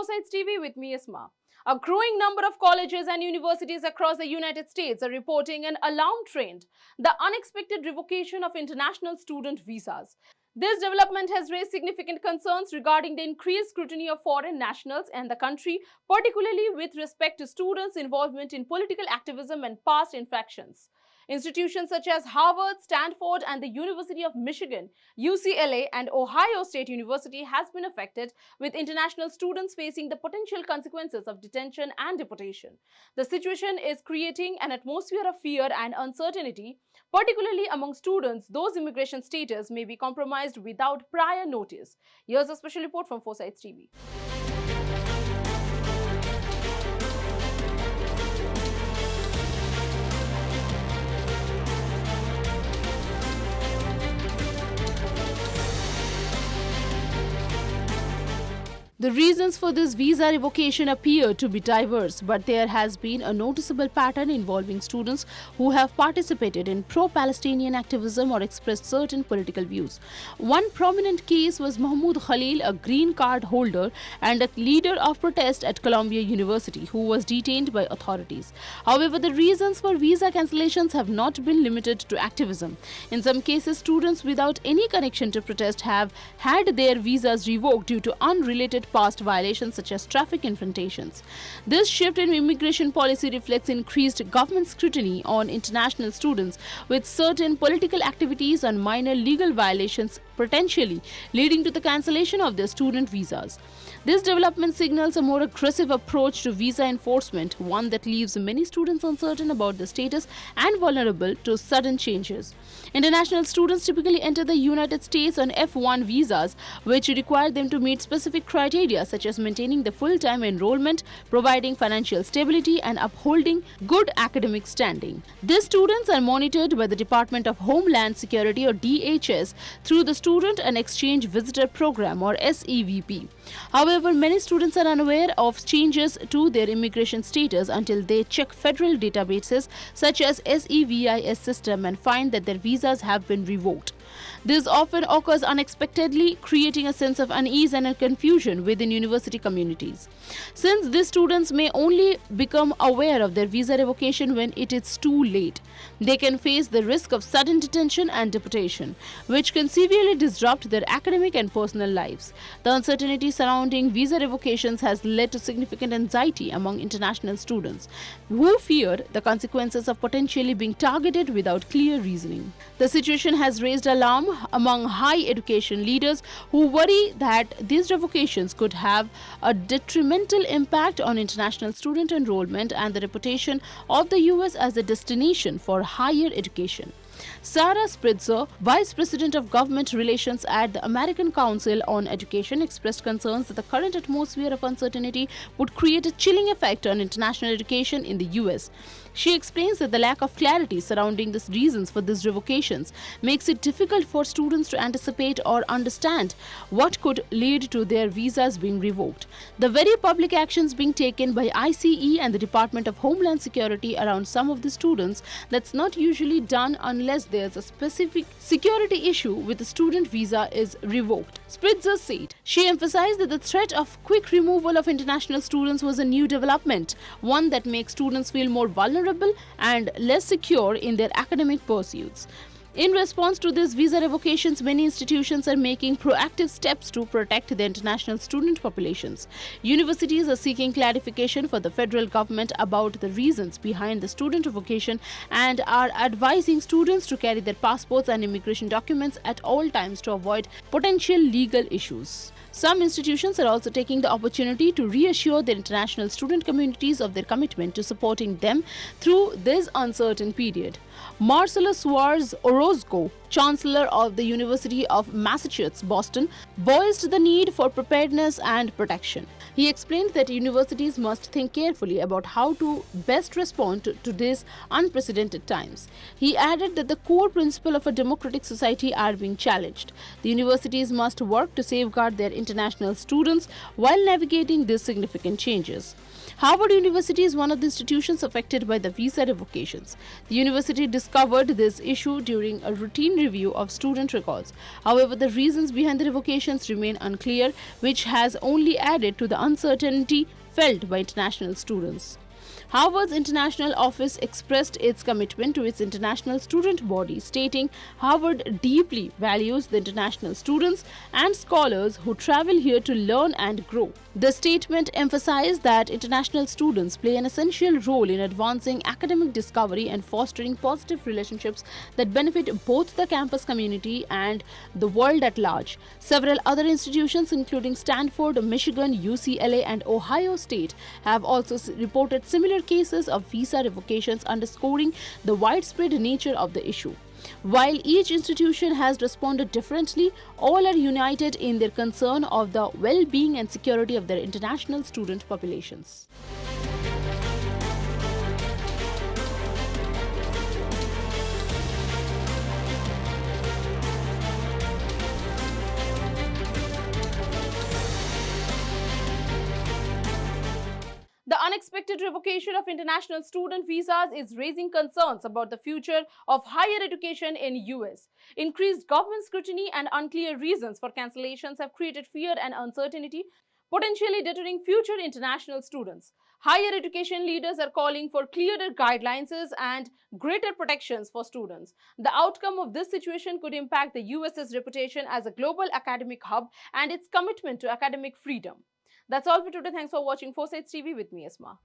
4Sides TV with me, Isma. A growing number of colleges and universities across the United States are reporting an alarm trend: the unexpected revocation of international student visas. This development has raised significant concerns regarding the increased scrutiny of foreign nationals and the country, particularly with respect to students' involvement in political activism and past infractions. Institutions such as Harvard, Stanford, and the University of Michigan, UCLA, and Ohio State University has been affected, with international students facing the potential consequences of detention and deportation. The situation is creating an atmosphere of fear and uncertainty, particularly among students. Those immigration status may be compromised without prior notice. Here's a special report from 4Sides TV. The reasons for this visa revocation appear to be diverse, but there has been a noticeable pattern involving students who have participated in pro-Palestinian activism or expressed certain political views. One prominent case was Mahmoud Khalil, a green card holder and a leader of protest at Columbia University, who was detained by authorities. However, the reasons for visa cancellations have not been limited to activism. In some cases, students without any connection to protest have had their visas revoked due to unrelated past violations such as traffic infractions. This shift in immigration policy reflects increased government scrutiny on international students, with certain political activities and minor legal violations potentially leading to the cancellation of their student visas. This development signals a more aggressive approach to visa enforcement, one that leaves many students uncertain about their status and vulnerable to sudden changes. International students typically enter the United States on F1 visas, which require them to meet specific criteria such as maintaining the full-time enrollment, providing financial stability, and upholding good academic standing. These students are monitored by the Department of Homeland Security, or DHS, through the Student and Exchange Visitor Program, or SEVP. However, many students are unaware of changes to their immigration status until they check federal databases such as SEVIS system and find that their visas have been revoked. This often occurs unexpectedly, creating a sense of unease and confusion within university communities. Since these students may only become aware of their visa revocation when it is too late, they can face the risk of sudden detention and deportation, which can severely disrupt their academic and personal lives. The uncertainty surrounding visa revocations has led to significant anxiety among international students, who fear the consequences of potentially being targeted without clear reasoning. The situation has raised alarm among higher education leaders, who worry that these revocations could have a detrimental impact on international student enrollment and the reputation of the US as a destination for higher education. Sarah Spritzer, Vice President of Government Relations at the American Council on Education, expressed concerns that the current atmosphere of uncertainty would create a chilling effect on international education in the US. She explains that the lack of clarity surrounding the reasons for these revocations makes it difficult for students to anticipate or understand what could lead to their visas being revoked. The very public actions being taken by ICE and the Department of Homeland Security around some of the students, that's not usually done unless there's a specific security issue with the student visa is revoked, Spritzer said. She emphasized that the threat of quick removal of international students was a new development, one that makes students feel more vulnerable and less secure in their academic pursuits. In response to these visa revocations, many institutions are making proactive steps to protect the international student populations. Universities are seeking clarification for the federal government about the reasons behind the student revocation and are advising students to carry their passports and immigration documents at all times to avoid potential legal issues. Some institutions are also taking the opportunity to reassure their international student communities of their commitment to supporting them through this uncertain period. Marcelo Suarez Orozco, Chancellor of the University of Massachusetts, Boston, voiced the need for preparedness and protection. He explained that universities must think carefully about how to best respond to these unprecedented times. He added that the core principles of a democratic society are being challenged. The universities must work to safeguard their international students while navigating these significant changes. Harvard University is one of the institutions affected by the visa revocations. The university discovered this issue during a routine review of student records. However, the reasons behind the revocations remain unclear, which has only added to the uncertainty felt by international students. Harvard's international office expressed its commitment to its international student body, stating Harvard deeply values the international students and scholars who travel here to learn and grow. The statement emphasized that international students play an essential role in advancing academic discovery and fostering positive relationships that benefit both the campus community and the world at large. Several other institutions, including Stanford, Michigan, UCLA, and Ohio State, have also reported similar cases of visa revocations, underscoring the widespread nature of the issue. While each institution has responded differently, all are united in their concern of the well-being and security of their international student populations. The unexpected revocation of international student visas is raising concerns about the future of higher education in US. Increased government scrutiny and unclear reasons for cancellations have created fear and uncertainty, potentially deterring future international students. Higher education leaders are calling for clearer guidelines and greater protections for students. The outcome of this situation could impact the US's reputation as a global academic hub and its commitment to academic freedom. That's all for today. Thanks for watching 4Sides TV with me, Asma.